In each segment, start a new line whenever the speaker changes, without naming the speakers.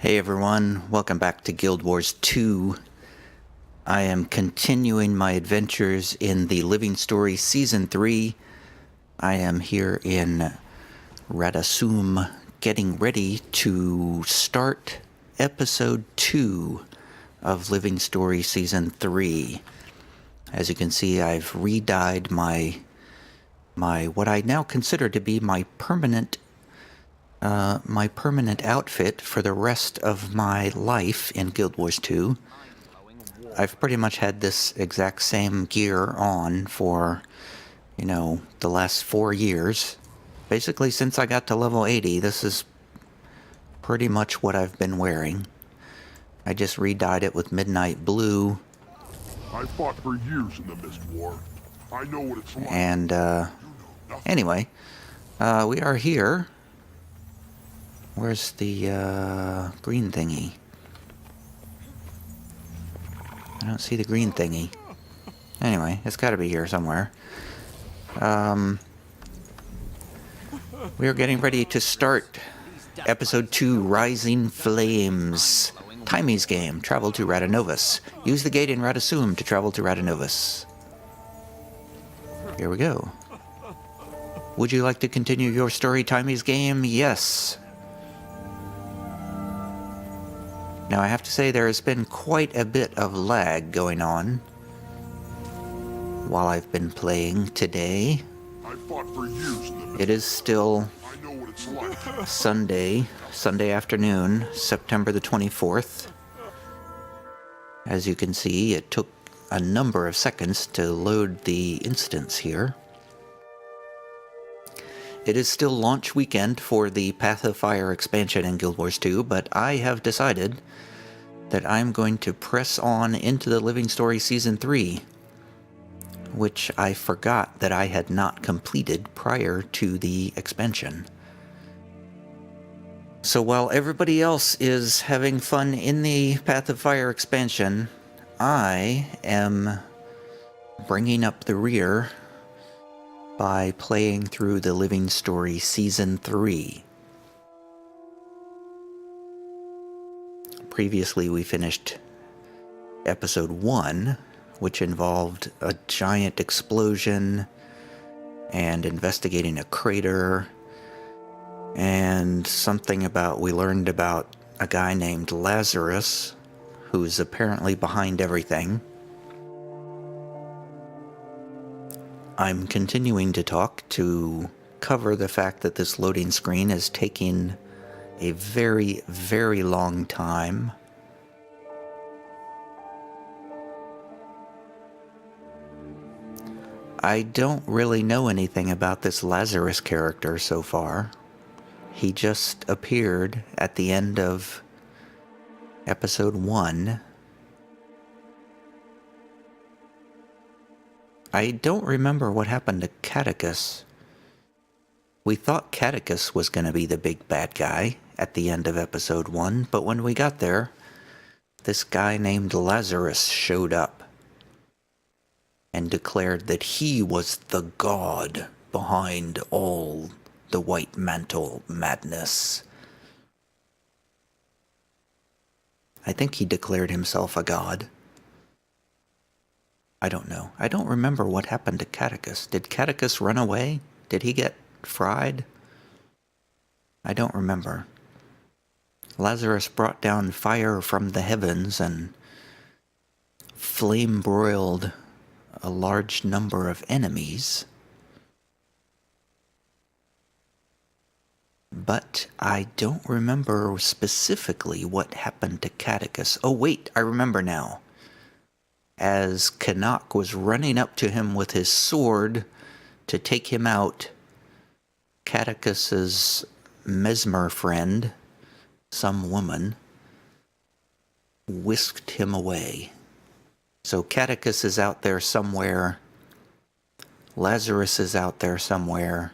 Hey everyone, welcome back to Guild Wars 2. I am continuing my adventures in the Living Story Season 3. I am here in Radasum getting ready to start Episode 2 of Living Story Season 3. As you can see, I've re-dyed my what I now consider to be my permanent outfit for the rest of my life in Guild Wars 2. I've pretty much had this exact same gear on for, the last 4 years. Basically, since I got to level 80, this is pretty much what I've been wearing. I just re-dyed it with midnight blue.
I fought for years in the Mist War. I know what it's like.
And, anyway, we are here. Where's the, green thingy? I don't see the green thingy. Anyway, it's gotta be here somewhere. We are getting ready to start Episode 2, Rising Flames. Taimi's game. Travel to Radanovus. Use the gate in Radasum to travel to Radanovus. Here we go. Would you like to continue your story, Taimi's game? Yes. Now, I have to say there has been quite a bit of lag going on while I've been playing today.
I fought for years in the Mist.
It is still
I know what it's like.
Sunday afternoon, September the 24th. As you can see, it took a number of seconds to load the instance here. It is still launch weekend for the Path of Fire expansion in Guild Wars 2, but I have decided that I'm going to press on into the Living Story Season 3, which I forgot that I had not completed prior to the expansion. So while everybody else is having fun in the Path of Fire expansion, I am bringing up the rear by playing through the Living Story Season 3. Previously, we finished Episode 1, which involved a giant explosion and investigating a crater, and something about, we learned about a guy named Lazarus, who's apparently behind everything. I'm continuing to talk to cover the fact that this loading screen is taking a very, very long time. I don't really know anything about this Lazarus character so far. He just appeared at the end of Episode 1. I don't remember what happened to Catechus. We thought Catechus was going to be the big bad guy at the end of Episode 1, but when we got there, this guy named Lazarus showed up and declared that he was the god behind all the White Mantle madness. I think he declared himself a god. I don't know. I don't remember what happened to Catechus. Did Catechus run away? Did he get fried? I don't remember. Lazarus brought down fire from the heavens and flame-broiled a large number of enemies. But I don't remember specifically what happened to Catechus. Oh wait, I remember now. As Canuck was running up to him with his sword to take him out, Catechus's mesmer friend, some woman, whisked him away. So Catechus is out there somewhere, Lazarus is out there somewhere,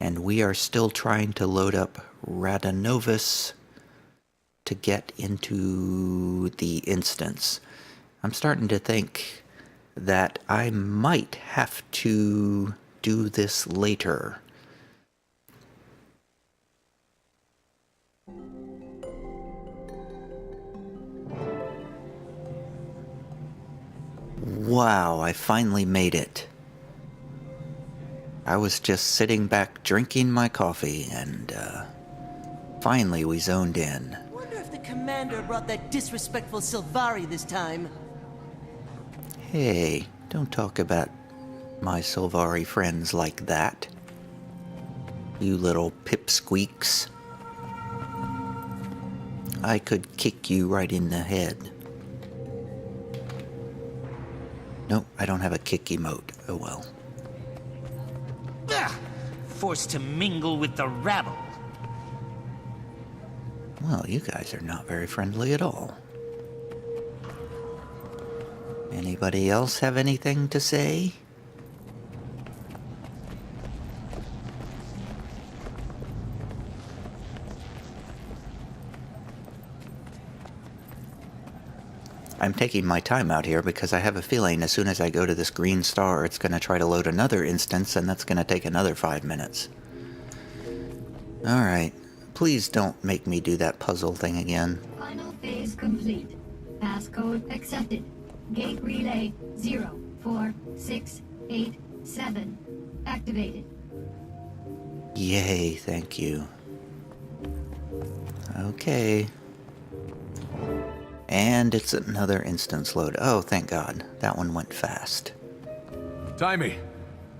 and we are still trying to load up Radanovus to get into the instance. I'm starting to think that I might have to do this later. Wow, I finally made it. I was just sitting back drinking my coffee, and finally we zoned in.
Wonder if the commander brought that disrespectful Sylvari this time.
Hey, don't talk about my Sylvari friends like that. You little pipsqueaks. I could kick you right in the head. Nope, I don't have a kick emote. Oh well.
Ugh! Forced to mingle with the rabble.
Well, you guys are not very friendly at all. Anybody else have anything to say? I'm taking my time out here because I have a feeling as soon as I go to this green star, it's going to try to load another instance, and that's going to take another 5 minutes. Alright, please don't make me do that puzzle thing again.
Final phase complete. Passcode accepted. Gate relay 04687 activated.
Yay, thank you. Okay. And it's another instance load. Oh, thank God. That one went fast.
Taimi,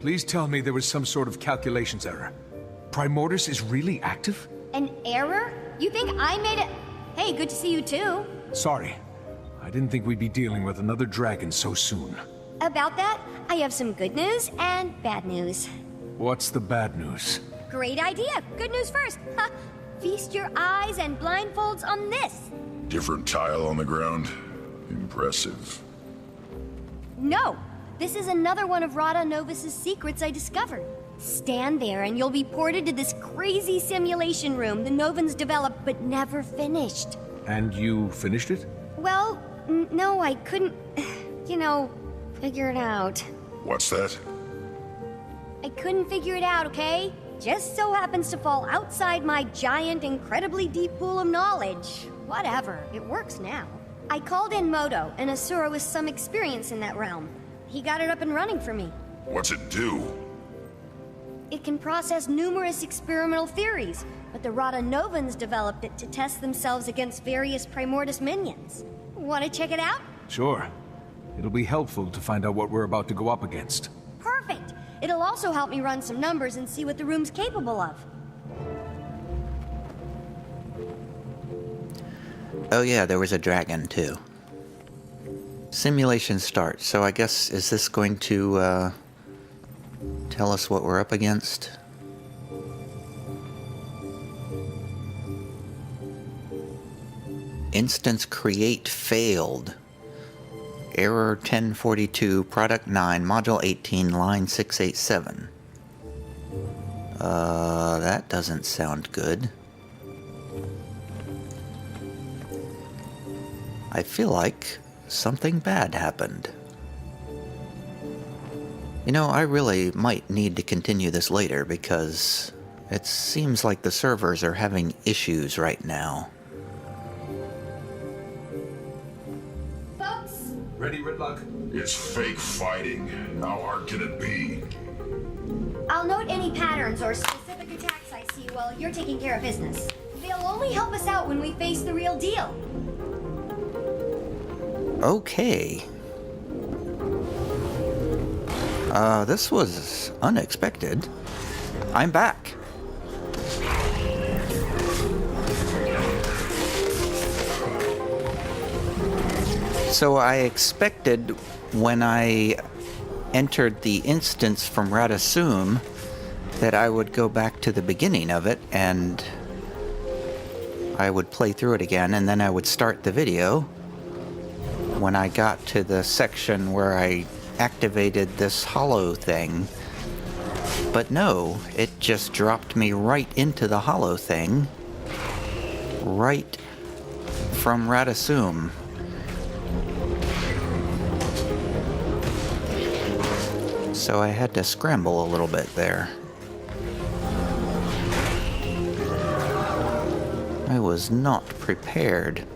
please tell me there was some sort of calculations error. Primordius is really active?
An error? You think I made it? Hey, good to see you too.
Sorry. I didn't think we'd be dealing with another dragon so soon.
About that, I have some good news and bad news.
What's the bad news?
Great idea. Good news first. Ha! Feast your eyes and blindfolds on this.
Different tile on the ground. Impressive.
No, this is another one of Rada Novus's secrets I discovered. Stand there and you'll be ported to this crazy simulation room the Novans developed but never finished.
And you finished it?
Well, no, I couldn't, figure it out.
What's that?
I couldn't figure it out, okay? Just so happens to fall outside my giant, incredibly deep pool of knowledge. Whatever, it works now. I called in Moto, an Asura with some experience in that realm. He got it up and running for me.
What's it do?
It can process numerous experimental theories, but the Rada Novans developed it to test themselves against various Primordus minions. Want to check it out?
Sure. It'll be helpful to find out what we're about to go up against.
Perfect! It'll also help me run some numbers and see what the room's capable of.
Oh yeah, there was a dragon too. Simulation start. So I guess, is this going to tell us what we're up against? Instance create failed. Error 1042, product 9, module 18, line 687. That doesn't sound good. I feel like something bad happened. You know, I really might need to continue this later because it seems like the servers are having issues right now.
Folks?
Ready, Ridlock?
It's fake fighting. How hard can it be?
I'll note any patterns or specific attacks I see while you're taking care of business. They'll only help us out when we face the real deal.
Okay. This was unexpected. I'm back. So I expected when I entered the instance from Radasum that I would go back to the beginning of it and I would play through it again and then I would start the video when I got to the section where I activated this hollow thing. But no, it just dropped me right into the hollow thing, right from Radasum. So I had to scramble a little bit there. I was not prepared.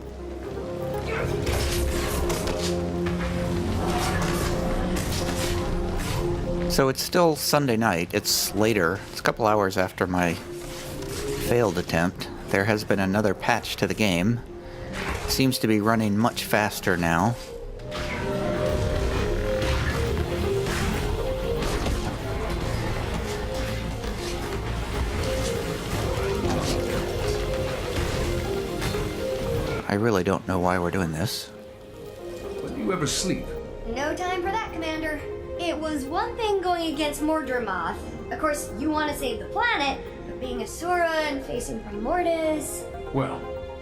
So it's still Sunday night. It's later. It's a couple hours after my failed attempt. There has been another patch to the game. Seems to be running much faster now. I really don't know why we're doing this.
When do you ever sleep?
No time for that, Commander. It was one thing going against Mordremoth. Of course, you want to save the planet, but being Asura and facing Primordus...
Well,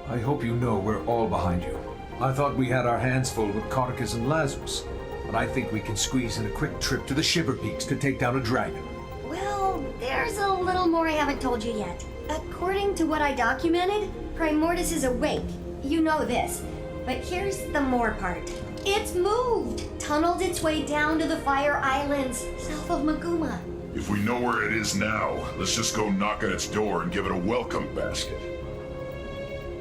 I hope you know we're all behind you. I thought we had our hands full with Carticus and Lazarus, but I think we can squeeze in a quick trip to the Shiver Peaks to take down a dragon.
Well, there's a little more I haven't told you yet. According to what I documented, Primordus is awake. You know this. But here's the more part. It's moved! Tunneled its way down to the Fire Islands, south of Maguma.
If we know where it is now, let's just go knock on its door and give it a welcome basket.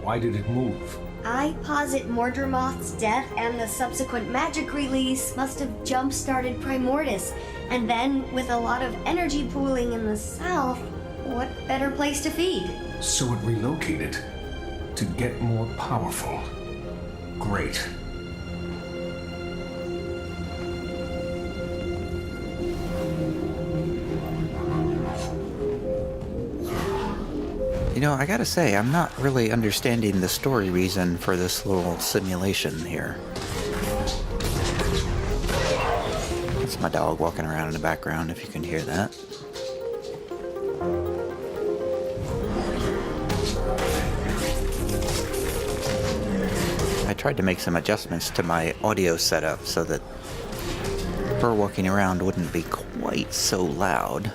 Why did it move?
I posit Mordremoth's death and the subsequent magic release must have jump-started Primordus. And then, with a lot of energy pooling in the south, what better place to feed?
So it relocated to get more powerful. Great.
You know, I gotta say, I'm not really understanding the story reason for this little simulation here. That's my dog walking around in the background, if you can hear that. I tried to make some adjustments to my audio setup so that her walking around wouldn't be quite so loud.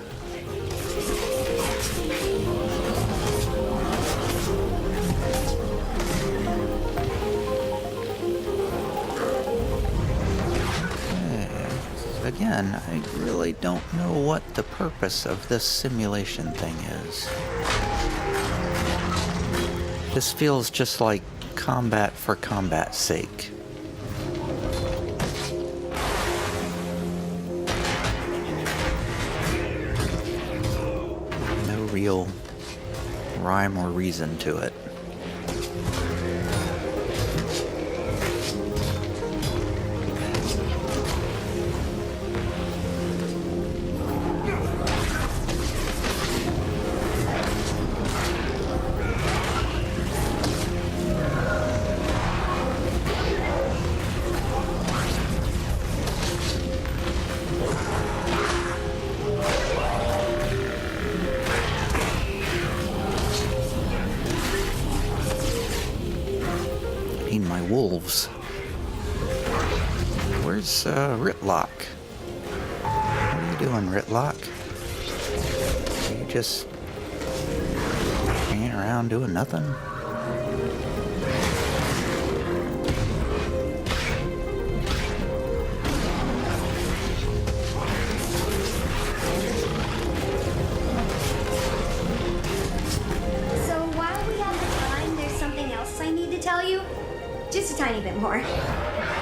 Again, I really don't know what the purpose of this simulation thing is. This feels just like combat for combat's sake. No real rhyme or reason to it. My wolves. Where's Ritlock? What are you doing, Ritlock? Are you just hanging around doing nothing?
So while we have the time, there's something else I need to tell you. Just a tiny bit more.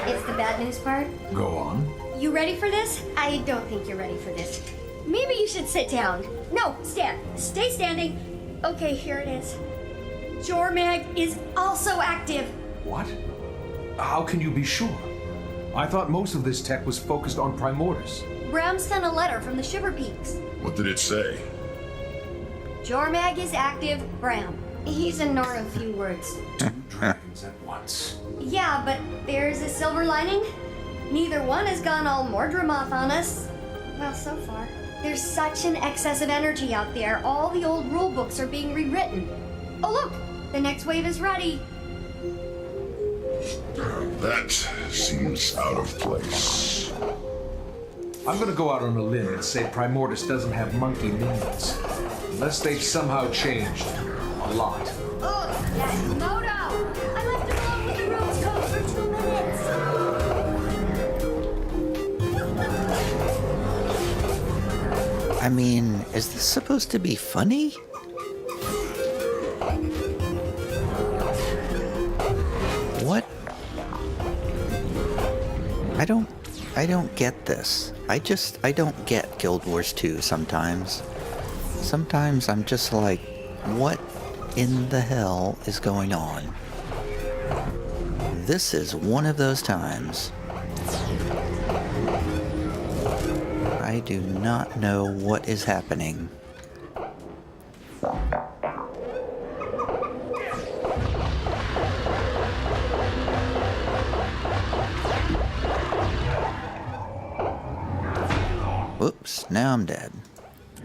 It's the bad news part.
Go on.
You ready for this? I don't think you're ready for this. Maybe you should sit down. No, stand. Stay standing. Okay, here it is. Jormag is also active.
What? How can you be sure? I thought most of this tech was focused on Primordus.
Bram sent a letter from the Shiver Peaks.
What did it say?
Jormag is active, Bram. He's a gnar of few words.
Two dragons at once.
Yeah, but there's a silver lining. Neither one has gone all Mordremoth on us. Well, so far. There's such an excess of energy out there, all the old rulebooks are being rewritten. Oh look! The next wave is ready.
That seems out of place.
I'm gonna go out on a limb and say Primordus doesn't have monkey minions. Unless they've somehow changed. A lot.
Ugh, that's Moto! I left him alone with the rose code for 2 minutes.
I mean, is this supposed to be funny? What? I don't get this. I don't get Guild Wars 2 sometimes. Sometimes I'm just like, what in the hell is going on? This is one of those times. I do not know what is happening. Whoops, now I'm dead.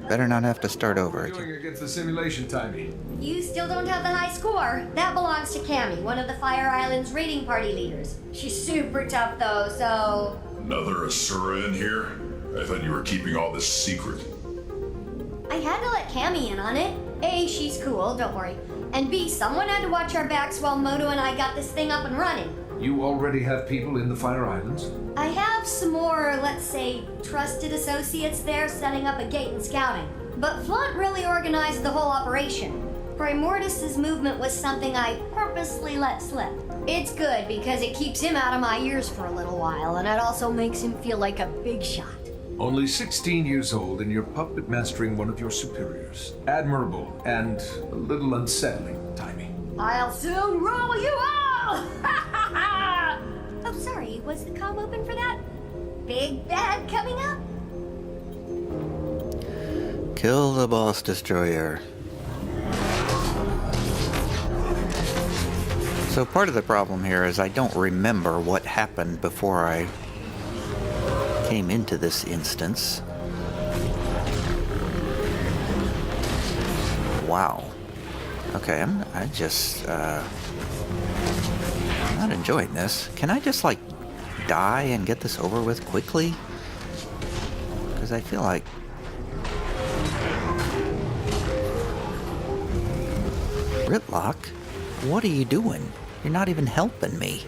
Better not have to start over
Doing
again.
against the simulation, Taimi.
You still don't have the high score. That belongs to Cammy, one of the Fire Island's raiding party leaders. She's super tough though, so...
Another Asura in here? I thought you were keeping all this secret.
I had to let Cammy in on it. A, she's cool, don't worry. And B, someone had to watch our backs while Moto and I got this thing up and running.
You already have people in the Fire Islands?
I have some more, let's say, trusted associates there setting up a gate and scouting. But Flaunt really organized the whole operation. Primordus's movement was something I purposely let slip. It's good because it keeps him out of my ears for a little while, and it also makes him feel like a big shot.
Only 16 years old and you're puppet mastering one of your superiors. Admirable and a little unsettling, Taimi.
I'll soon roll you all! Oh, sorry, was the comm open for that? Big bad coming up?
Kill the boss destroyer. So part of the problem here is I don't remember what happened before I came into this instance. Wow. Okay, I'm not enjoying this. Can I just like die and get this over with quickly? Because I feel like Ritlock, what are you doing? You're not even helping me.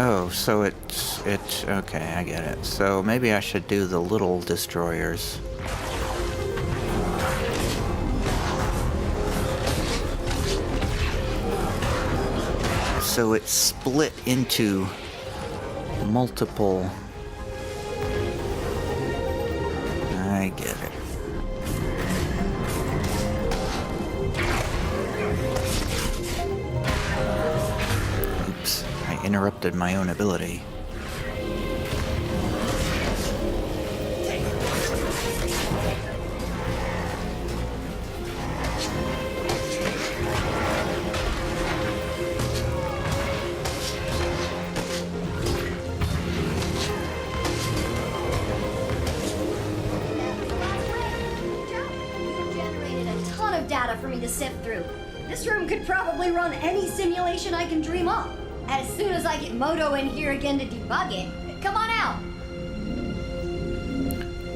Oh, so it's okay, I get it. So maybe I should do the little destroyers. So it's split into multiple. I get it. Oops, I interrupted my own ability.
Data for me to sift through. This room could probably run any simulation I can dream up. As soon as I get Moto in here again to debug it, come on out.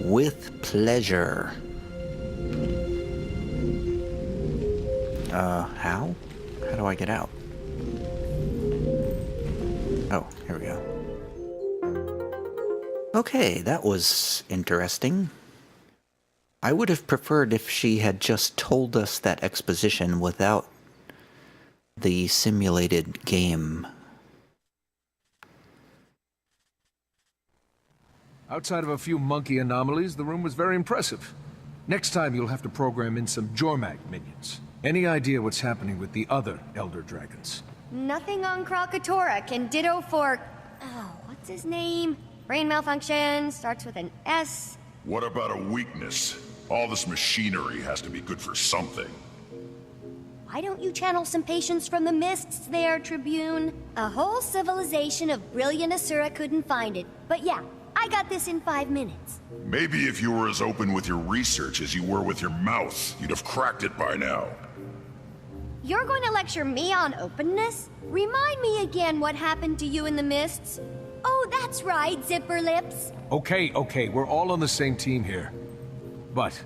With pleasure. How? How do I get out? Oh, here we go. Okay, that was interesting. I would have preferred if she had just told us that exposition without the simulated game.
Outside of a few monkey anomalies, the room was very impressive. Next time you'll have to program in some Jormag minions. Any idea what's happening with the other Elder Dragons?
Nothing on Krakatoa can ditto for... Oh, what's his name? Brain malfunction, starts with an S.
What about a weakness? All this machinery has to be good for something.
Why don't you channel some patience from the mists there, Tribune? A whole civilization of brilliant Asura couldn't find it. But yeah, I got this in 5 minutes.
Maybe if you were as open with your research as you were with your mouth, you'd have cracked it by now.
You're going to lecture me on openness? Remind me again what happened to you in the mists. Oh, that's right, Zipper Lips.
Okay, we're all on the same team here. But,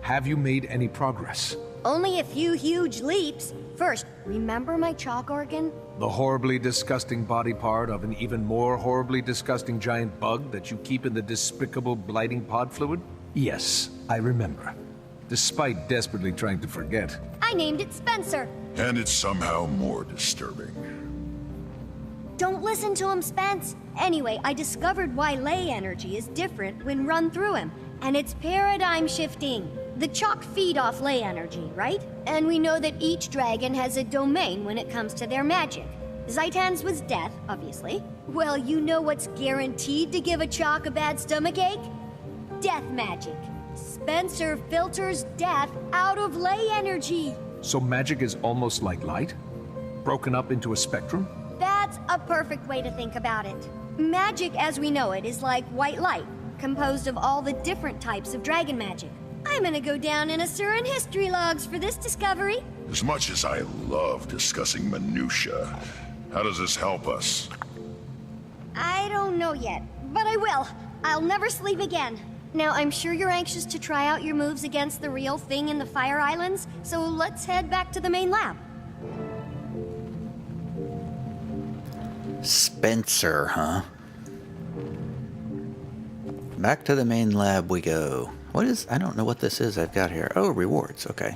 have you made any progress?
Only a few huge leaps. First, remember my chalk organ?
The horribly disgusting body part of an even more horribly disgusting giant bug that you keep in the despicable blighting pod fluid? Yes, I remember. despite desperately trying to forget.
I named it Spencer.
And it's somehow more disturbing.
Don't listen to him, Spence. Anyway, I discovered why ley energy is different when run through him, and it's paradigm shifting. The chalk feed off ley energy, right? And we know that each dragon has a domain when it comes to their magic. Zaitan's was death, obviously. Well, you know what's guaranteed to give a chalk a bad stomachache? Death magic. Spencer filters death out of ley energy.
So magic is almost like light? Broken up into a spectrum?
That's a perfect way to think about it. Magic as we know it is like white light, composed of all the different types of dragon magic. I'm gonna go down in Asuran history logs for this discovery.
As much as I love discussing minutia, how does this help us?
I don't know yet, but I will. I'll never sleep again. Now, I'm sure you're anxious to try out your moves against the real thing in the Fire Islands, so let's head back to the main lab.
Spencer, huh? Back to the main lab we go. What is... I don't know what this is I've got here. Oh, rewards. Okay.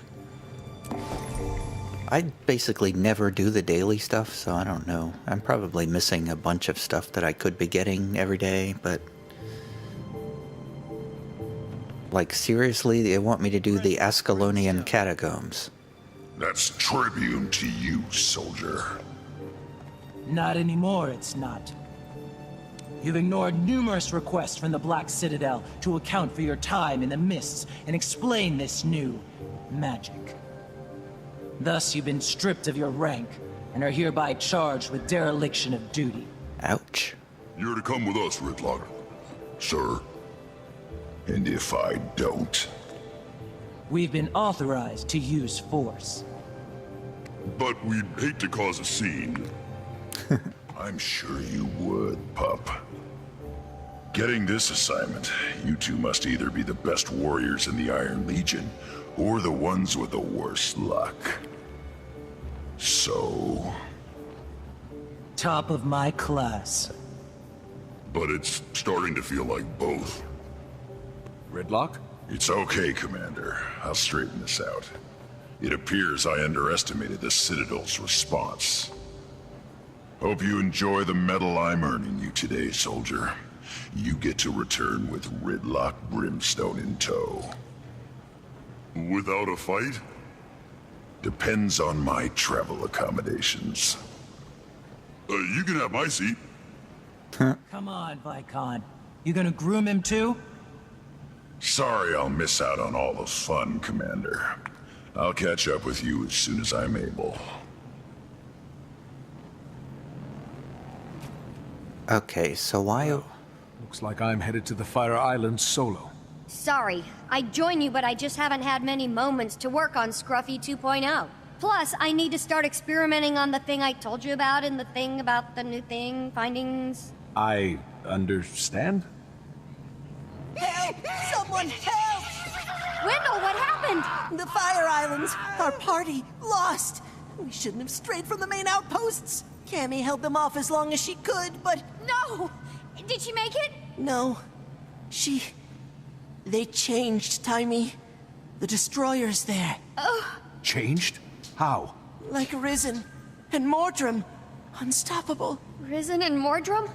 I basically never do the daily stuff, so I don't know. I'm probably missing a bunch of stuff that I could be getting every day, but... Like, seriously, they want me to do the Ascalonian catacombs.
That's tribune to you, soldier.
Not anymore, it's not. You've ignored numerous requests from the Black Citadel to account for your time in the mists and explain this new magic. Thus, you've been stripped of your rank and are hereby charged with dereliction of duty.
Ouch.
You're to come with us, Ridlock. Sir. And if I don't...
We've been authorized to use force.
But we'd hate to cause a scene. I'm sure you would, pup. Getting this assignment, you two must either be the best warriors in the Iron Legion, or the ones with the worst luck. So...
Top of my class.
But it's starting to feel like both.
Gridlock?
It's okay, Commander. I'll straighten this out. It appears I underestimated the Citadel's response. Hope you enjoy the medal I'm earning you today, soldier. You get to return with Ridlock Brimstone in tow. Without a fight? Depends on my travel accommodations. You can have my seat.
Come on, Vicon. You gonna groom him too?
Sorry I'll miss out on all the fun, Commander. I'll catch up with you as soon as I'm able.
Okay, so why...
Looks like I'm headed to the Fire Island solo.
Sorry, I'd join you, but I just haven't had many moments to work on Scruffy 2.0. Plus, I need to start experimenting on the thing I told you about and the thing about the new thing, findings...
I understand?
Help! Someone help!
Wendell, what happened?
The Fire Islands! Our party! Lost! We shouldn't have strayed from the main outposts! Cammy held them off as long as she could, but...
No! Did she make it?
No. They changed, Taimi. The destroyer's there.
Changed? How?
Like Risen. And Mordrum. Unstoppable.
Risen and Mordrum?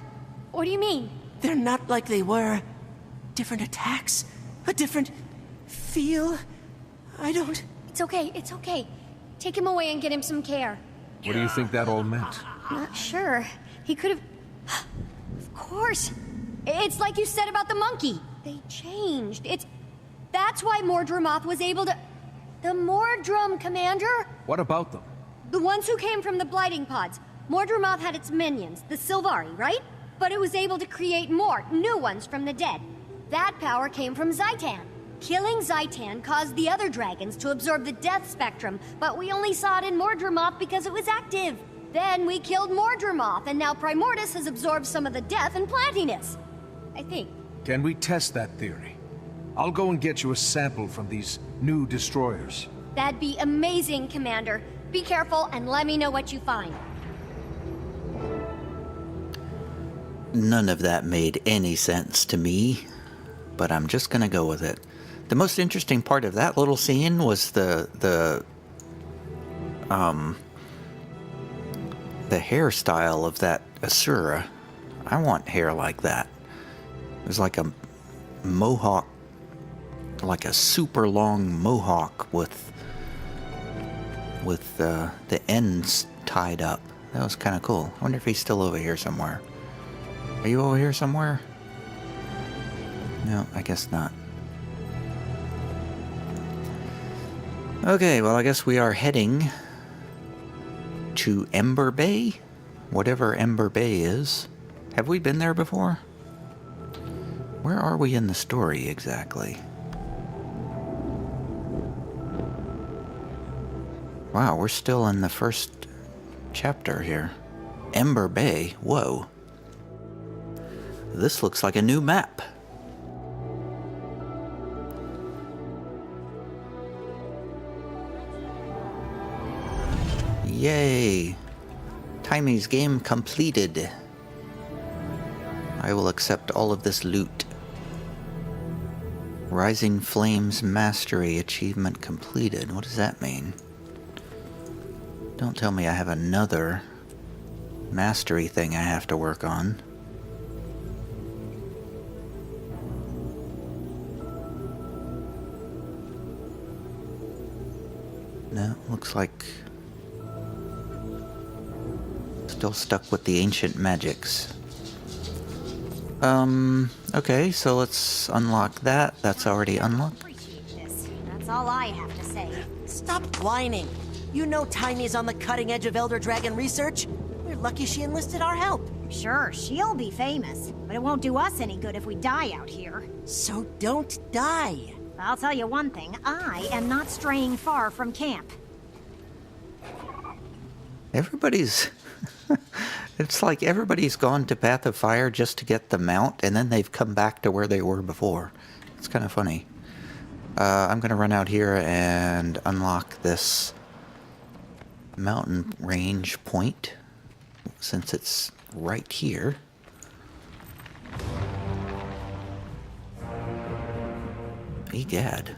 What do you mean?
They're not like they were. Different attacks. A different... feel. I don't...
It's okay, it's okay. Take him away and get him some care.
What do you think that all meant?
Not sure. He could have... Of course. It's like you said about the monkey. They changed. That's why Mordremoth was able to... The Mordrum, Commander?
What about them?
The ones who came from the Blighting Pods. Mordremoth had its minions, the Sylvari, right? But it was able to create more, new ones from the dead. That power came from Zaitan. Killing Zaitan caused the other dragons to absorb the death spectrum, but we only saw it in Mordremoth because it was active. Then we killed Mordremoth, and now Primordus has absorbed some of the death and plantiness. I think.
Can we test that theory? I'll go and get you a sample from these new destroyers.
That'd be amazing, Commander. Be careful and let me know what you find.
None of that made any sense to me, but I'm just gonna go with it. The most interesting part of that little scene was the hairstyle of that Asura. I want hair like that. It was like a mohawk, like a super long mohawk with the ends tied up. That was kind of cool. I wonder if he's still over here somewhere. Are you over here somewhere? No, I guess not. Okay, well, I guess we are heading to Ember Bay? Whatever Ember Bay is. Have we been there before? Where are we in the story exactly? Wow, we're still in the first chapter here. Ember Bay? Whoa. This looks like a new map. Yay! Taimi's game completed. I will accept all of this loot. Rising Flames Mastery achievement completed. What does that mean? Don't tell me I have another mastery thing I have to work on. No, looks like still stuck with the ancient magics. Okay, so let's unlock that. That's already unlocked.
Appreciate this. That's all I have to say.
Stop whining. You know Taimi's on the cutting edge of Elder Dragon research. We're lucky she enlisted our help.
Sure, she'll be famous, but it won't do us any good if we die out here.
So don't die.
I'll tell you one thing, I am not straying far from camp.
Everybody's... It's like everybody's gone to Path of Fire just to get the mount, and then they've come back to where they were before. It's kind of funny. I'm going to run out here and unlock this mountain range point, since it's right here. Egad.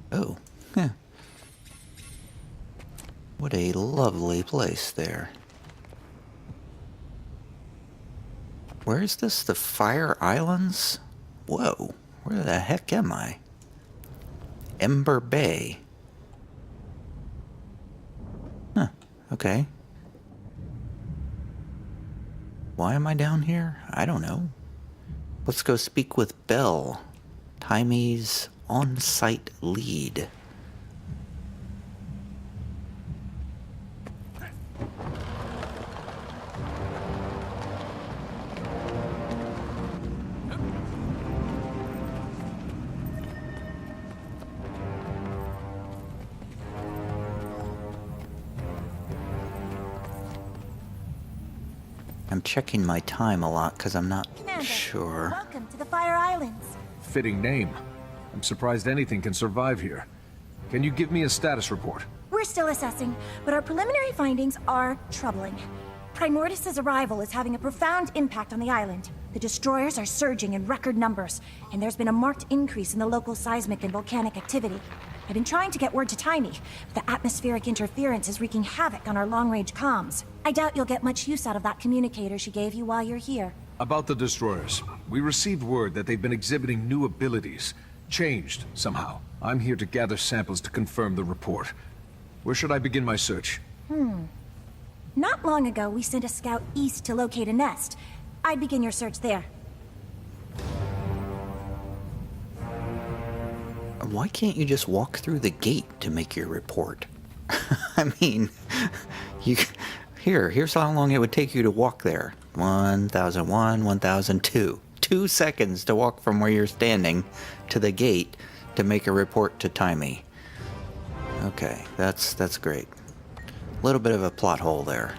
Oh, yeah. What a lovely place there. Where is this? The Fire Islands? Whoa, where the heck am I? Ember Bay. Huh, okay. Why am I down here? I don't know. Let's go speak with Belle, Taimi's on-site lead. I'm checking my time a lot because I'm not
Commander,
sure.
Welcome to the Fire Islands.
Fitting name. I'm surprised anything can survive here. Can you give me a status report?
We're still assessing, but our preliminary findings are troubling. Primordus' arrival is having a profound impact on the island. The destroyers are surging in record numbers, and there's been a marked increase in the local seismic and volcanic activity. I've been trying to get word to Taimi, but the atmospheric interference is wreaking havoc on our long-range comms. I doubt you'll get much use out of that communicator she gave you while you're here.
About the destroyers. We received word that they've been exhibiting new abilities. Changed, somehow. I'm here to gather samples to confirm the report. Where should I begin my search?
Not long ago, we sent a scout east to locate a nest. I'd begin your search there.
Why can't you just walk through the gate to make your report? I mean, here's how long it would take you to walk there. 1001, 1002. 2 seconds to walk from where you're standing to the gate to make a report to Taimi. Okay, that's great. A little bit of a plot hole there.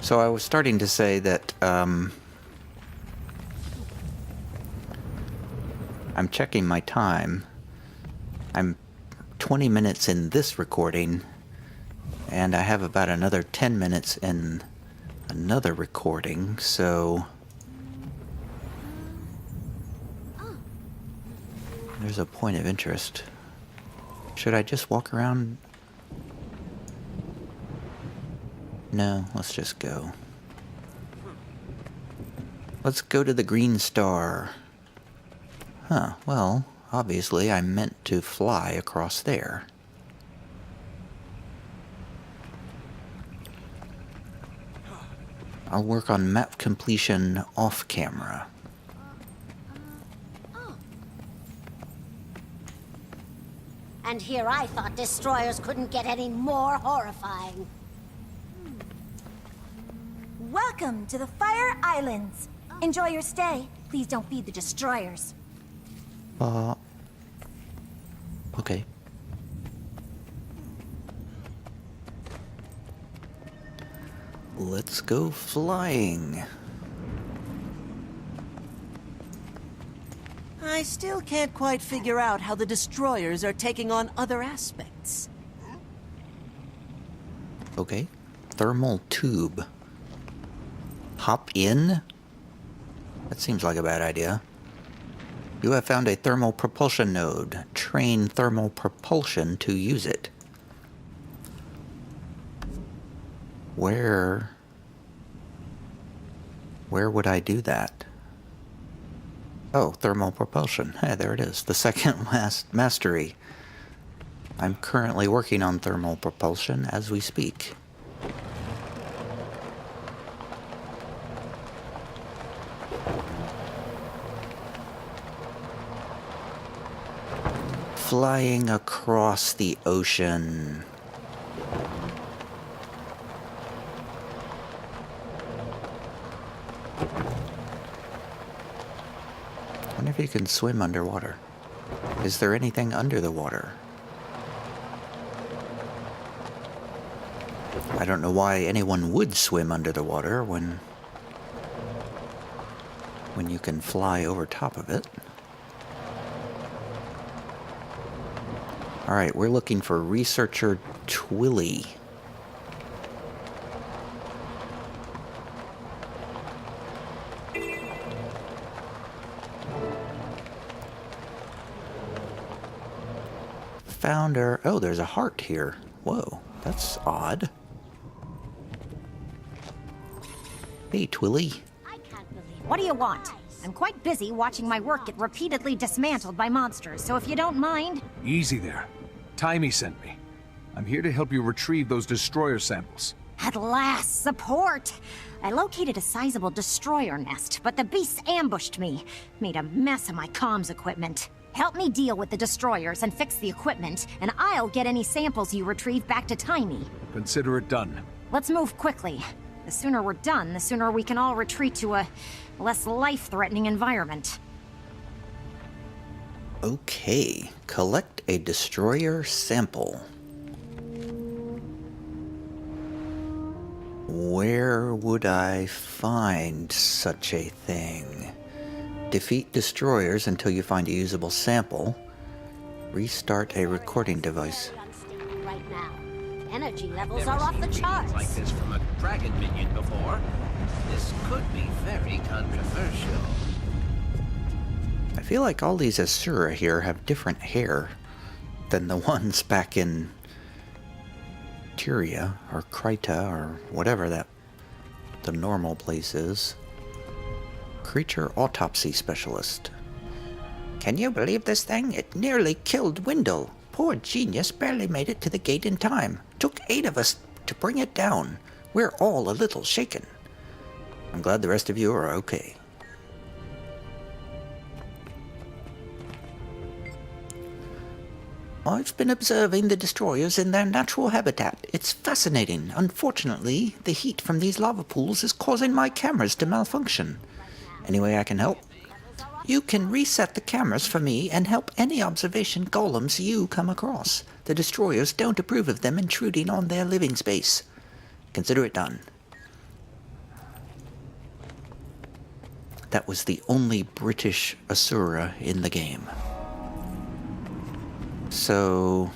So I was starting to say that I'm checking my time. I'm 20 minutes in this recording, and I have about another 10 minutes in another recording, so there's a point of interest. Should I just walk around? No, let's just go. Let's go to the Green Star. Huh, well, obviously I meant to fly across there. I'll work on map completion off camera.
And here I thought destroyers couldn't get any more horrifying.
Welcome to the Fire Islands. Enjoy your stay. Please don't feed the destroyers.
Okay. Let's go flying.
I still can't quite figure out how the destroyers are taking on other aspects.
Okay. Thermal tube. Hop in? That seems like a bad idea. You have found a thermal propulsion node. Train thermal propulsion to use it. Where would I do that? Oh, thermal propulsion. Hey, there it is. The second last mastery. I'm currently working on thermal propulsion as we speak. Flying across the ocean. I wonder if you can swim underwater. Is there anything under the water? I don't know why anyone would swim under the water when you can fly over top of it. Alright, we're looking for Researcher Twilly. Found her. Oh, there's a heart here. Whoa, that's odd. Hey, Twilly.
What do you want? I'm quite busy watching my work get repeatedly dismantled by monsters, so if you don't mind...
Easy there. Taimi sent me. I'm here to help you retrieve those destroyer samples.
At last, support! I located a sizable destroyer nest, but the beasts ambushed me. Made a mess of my comms equipment. Help me deal with the destroyers and fix the equipment, and I'll get any samples you retrieve back to Taimi.
Consider it done.
Let's move quickly. The sooner we're done, the sooner we can all retreat to a less life-threatening environment.
Okay, collect a destroyer sample. Where would I find such a thing? Defeat destroyers until you find a usable sample. Restart a recording device.
Right now. Energy levels are off the charts.
Like this from a dragon minion before. This could be very controversial.
I feel like all these Asura here have different hair than the ones back in Tyria or Kryta or whatever that the normal place is. Creature autopsy specialist. Can you believe this thing? It nearly killed Wendell. Poor genius barely made it to the gate in time. Took 8 of us to bring it down. We're all a little shaken. I'm glad the rest of you are okay. I've been observing the destroyers in their natural habitat. It's fascinating. Unfortunately, the heat from these lava pools is causing my cameras to malfunction. Any way I can help? You can reset the cameras for me and help any observation golems you come across. The destroyers don't approve of them intruding on their living space. Consider it done. that was the only British Asura in the game. So...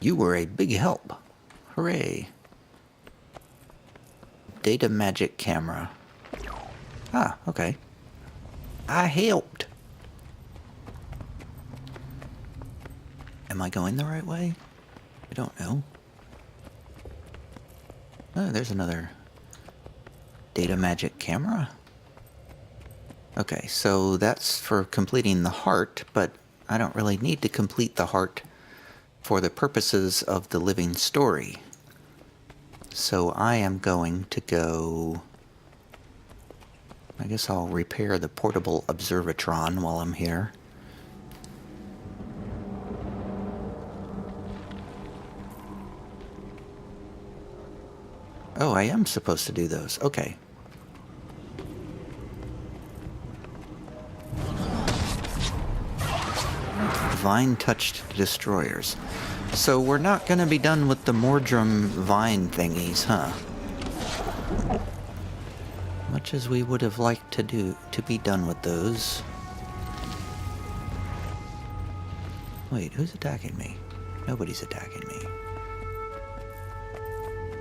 you were a big help. Hooray. Data magic camera. Ah, okay. I helped. Am I going the right way? I don't know. Oh, there's another data magic camera. Okay, so that's for completing the heart, but I don't really need to complete the heart for the purposes of the living story. So I am going to go... I guess I'll repair the portable observatron while I'm here. Oh, I am supposed to do those. Okay. Vine-touched destroyers. So we're not going to be done with the Mordrum vine thingies, huh? Much as we would have liked to be done with those. Wait, who's attacking me? Nobody's attacking me.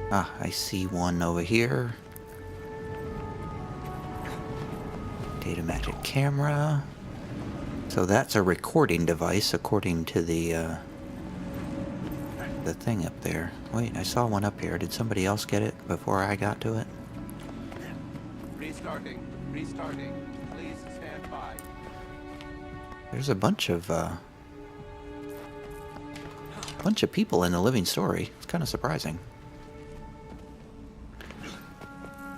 Ah, I see one over here. Data magic camera. So that's a recording device, according to the thing up there. Wait, I saw one up here. Did somebody else get it before I got to it?
Restarting. Restarting. Please stand by.
There's a bunch of people in the living story. It's kind of surprising.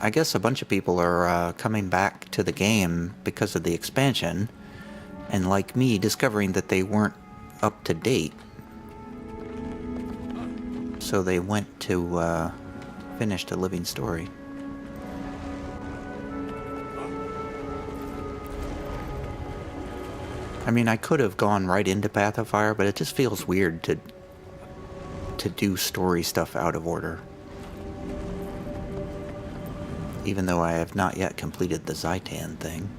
I guess a bunch of people are coming back to the game because of the expansion, and like me, discovering that they weren't up to date. So they went to finish the living story. I mean, I could have gone right into Path of Fire, but it just feels weird to do story stuff out of order. Even though I have not yet completed the Zaitan thing.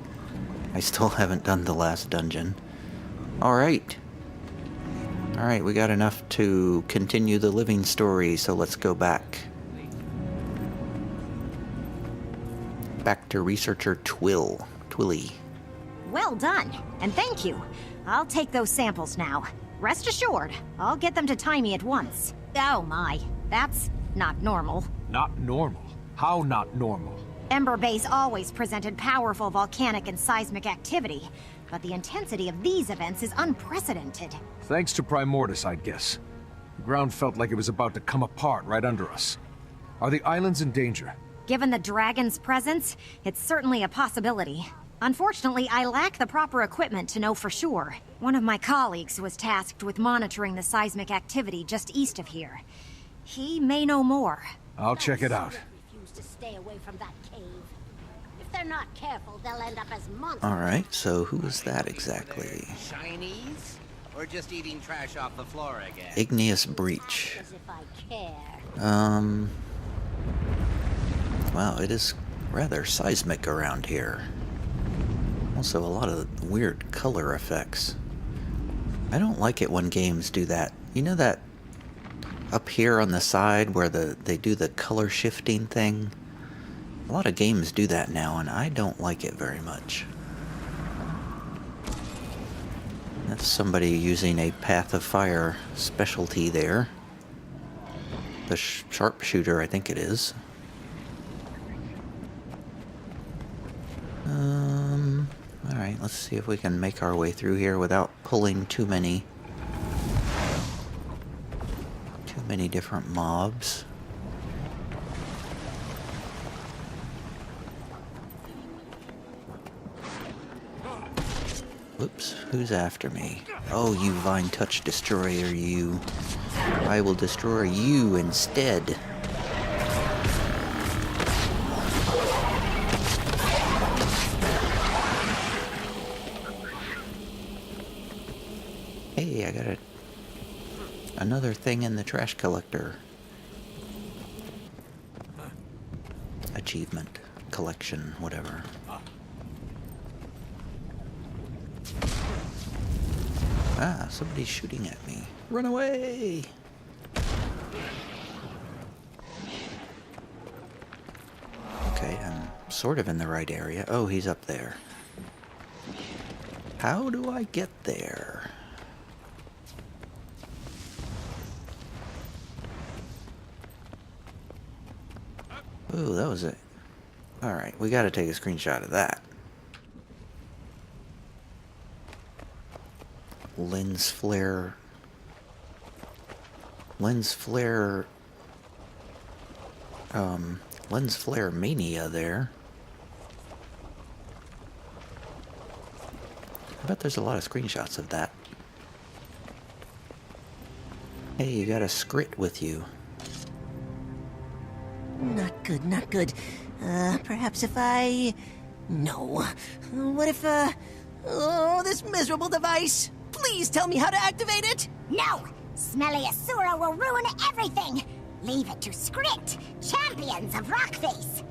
I still haven't done the last dungeon. Alright. Alright, we got enough to continue the living story, so let's go back. Back to researcher Twilly.
Well done, and thank you. I'll take those samples now. Rest assured, I'll get them to Taimi at once. Oh my, that's not normal.
Not normal? How not normal?
Ember Base always presented powerful volcanic and seismic activity, but the intensity of these events is unprecedented.
Thanks to Primordus, I'd guess. The ground felt like it was about to come apart right under us. Are the islands in danger?
Given the dragon's presence, it's certainly a possibility. Unfortunately, I lack the proper equipment to know for sure. One of my colleagues was tasked with monitoring the seismic activity just east of here. He may know more.
I'll check it out.
Refuse to stay away from that cave. If they're not careful, they'll end up as monsters.
Alright, so who is that exactly?
Chinese? Or just eating trash off the floor again?
Igneous Breach.
As if I care.
Wow, it is rather seismic around here. Also, a lot of weird color effects. I don't like it when games do that. You know that up here on the side where they do the color shifting thing? A lot of games do that now, and I don't like it very much. That's somebody using a Path of Fire specialty there. The sharpshooter, I think it is. Alright, let's see if we can make our way through here without pulling too many different mobs. Whoops, who's after me? Oh, you Vine Touch Destroyer, you. I will destroy you instead. Hey, I got another thing in the trash collector. achievement, collection, whatever. Ah, somebody's shooting at me. Run away! Okay, I'm sort of in the right area. Oh, he's up there. How do I get there? Ooh, that was it. Alright, we gotta take a screenshot of that. Lens flare mania there. I bet there's a lot of screenshots of that. Hey, you got a scrit with you.
Not good, not good. Perhaps if I... No. What if, Oh, this miserable device! Please tell me how to activate it!
No! Smelly Asura will ruin everything! Leave it to Skrit, champions of Rockface!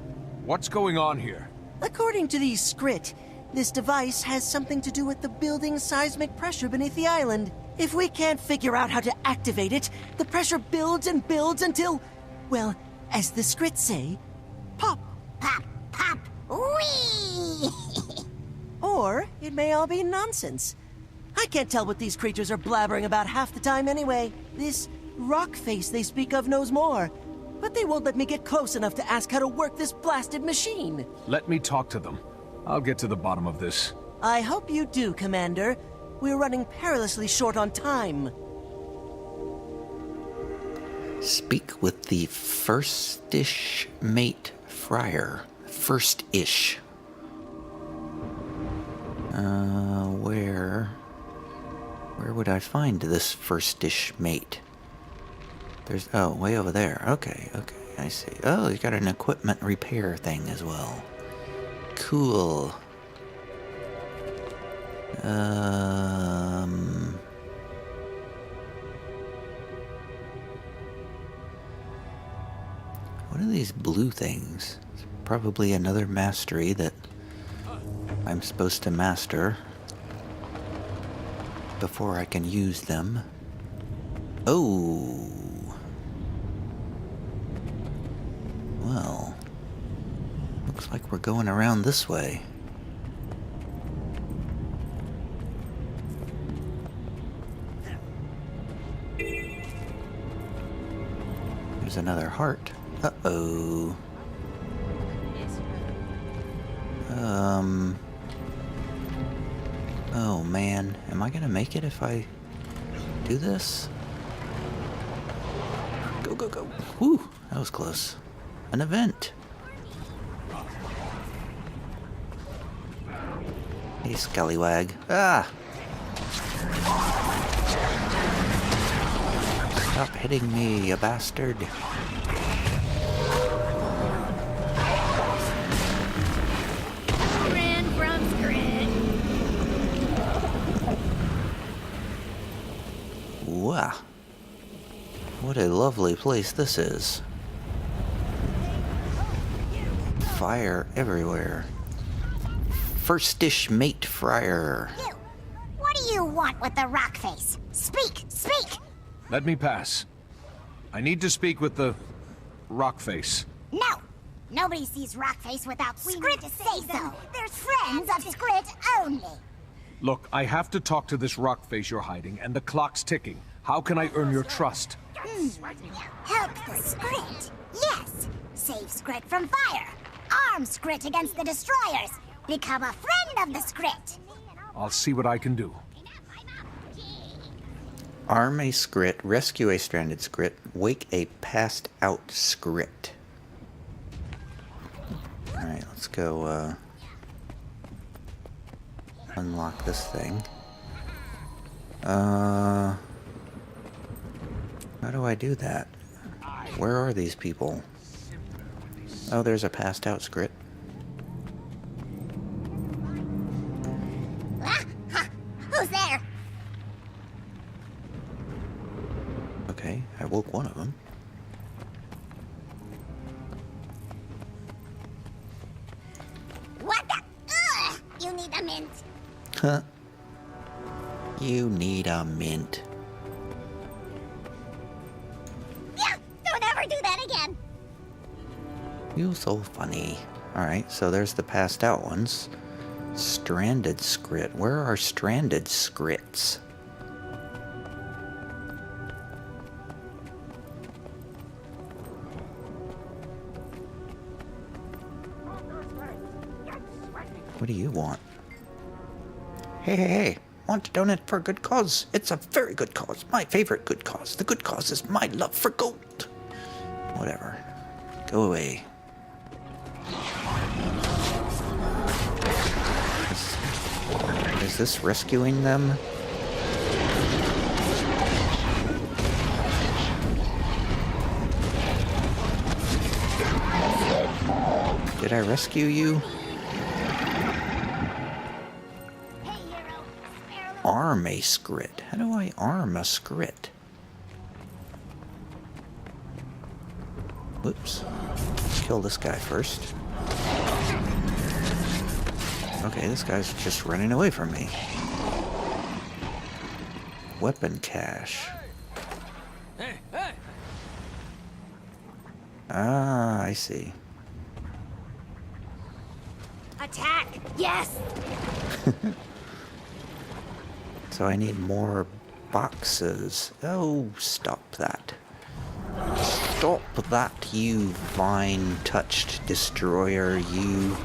What's going on here?
According to these Skrit, this device has something to do with the building seismic pressure beneath the island. If we can't figure out how to activate it, the pressure builds and builds until, well, as the Skrit say, pop.
Pop, pop, wee!
Or it may all be nonsense. I can't tell what these creatures are blabbering about half the time anyway. This rock face they speak of knows more, but they won't let me get close enough to ask how to work this blasted machine.
Let me talk to them. I'll get to the bottom of this.
I hope you do, Commander. We're running perilously short on time.
Speak with the first-ish mate friar. First-ish. Where would I find this first-ish mate? There's, oh, way over there. Okay, I see. Oh, he's got an equipment repair thing as well. Cool. What are these blue things? It's probably another mastery that I'm supposed to master before I can use them. Oh. Well, looks like we're going around this way. There's another heart. Uh-oh. Oh man, am I gonna make it if I do this? Go, go, go. Whew, that was close. An event. Hey, scallywag. Ah! Stop hitting me, you bastard.
Ran from Skrit.
Wow. What a lovely place this is. Fire everywhere. First-ish mate friar.
You! What do you want with the Rockface? Speak! Speak!
Let me pass. I need to speak with the Rockface.
No! Nobody sees Rockface without Skrit say so. They're friends of Skrit only.
Look, I have to talk to this Rockface you're hiding, and the clock's ticking. How can I earn your trust?
Help the Skrit. Yes. Save Skrit from fire. Arm Skrit against the destroyers. Become a friend of the Skrit.
I'll see what I can do.
Arm a Skrit, rescue a stranded Skrit, wake a passed out Skrit. Alright, let's go, unlock this thing. How do I do that? Where are these people? Oh, there's a passed out Skrit.
Who's there?
Okay, I woke one of them. Huh. You need a mint.
Yeah, don't ever do that again.
You so funny. Alright, so there's the passed out ones. Stranded Scrit. Where are stranded Scrits? What do you want? Hey, hey, hey. Want to donate for a good cause? It's a very good cause. My favorite good cause. The good cause is my love for gold. Whatever. Go away. Is this rescuing them? Did I rescue you? Arm a Scrit. How do I arm a Scrit? Whoops. Kill this guy first. Okay, this guy's just running away from me. Weapon cache. Ah, I see.
Attack! Yes!
So I need more boxes. Oh, stop that. Stop that, you vine-touched destroyer, you.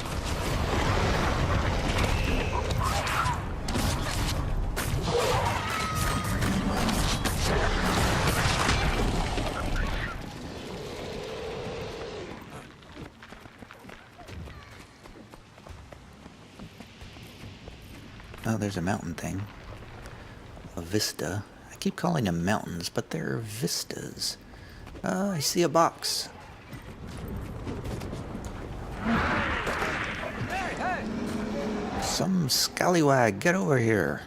Oh, there's a mountain thing. A vista. I keep calling them mountains, but they're vistas. I see a box. Some scallywag, get over here.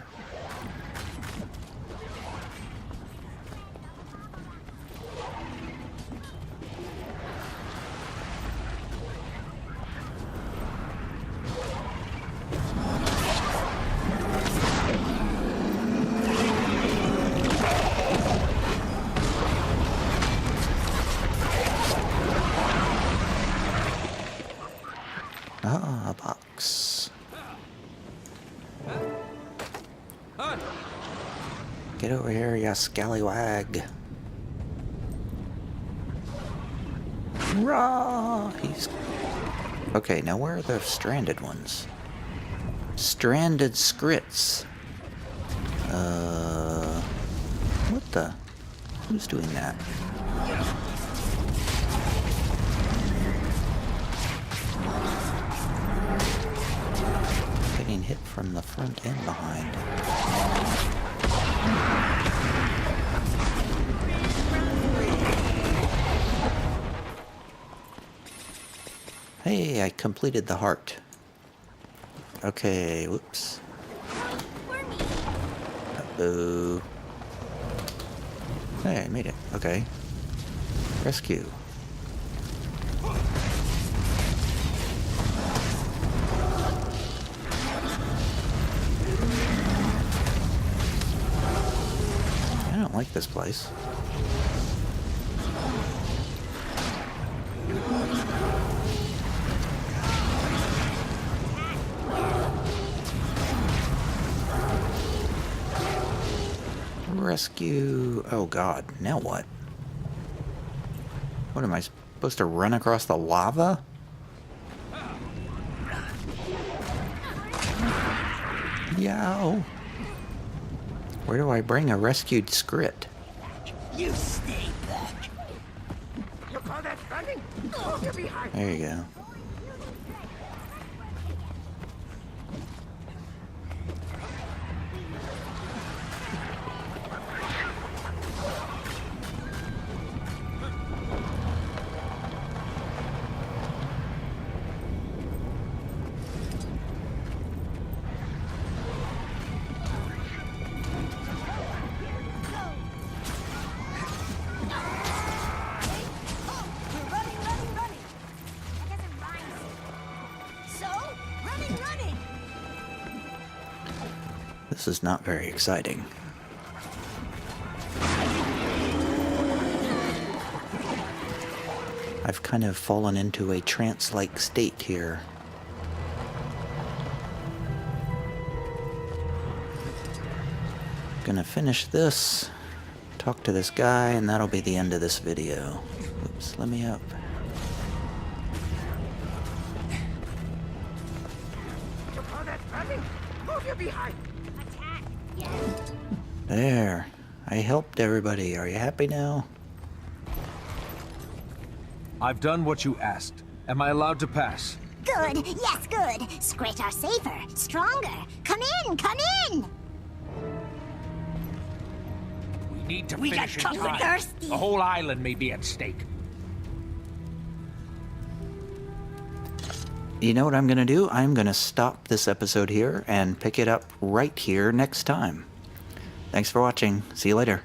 Ah, a box. Get over here, ya scallywag. Rah! He's... Okay, now where are the stranded ones? Stranded Scrits. What the? Who's doing that? Getting hit from the front and behind. Hey, I completed the heart. Okay, whoops. Uh-oh. Hey, I made it. Okay. Rescue. I don't like this place. Rescue. Oh god, now what? What am I supposed to run across the lava? Yow. Where do I bring a rescued Scrit?
You stay back. You call that running? Oh, you're behind.
There you go. This is not very exciting. I've kind of fallen into a trance-like state here. Gonna finish this, talk to this guy, and that'll be the end of this video. Oops, let me up. There. I helped everybody. Are you happy now?
I've done what you asked. Am I allowed to pass?
Good, yes, good. Skrit are safer, stronger. Come in, come in!
We need to
We
finish
got
in
covered.
time.
Thirsty.
The whole island may be at stake.
You know what I'm gonna do? I'm gonna stop this episode here and pick it up right here next time. Thanks for watching. See you later.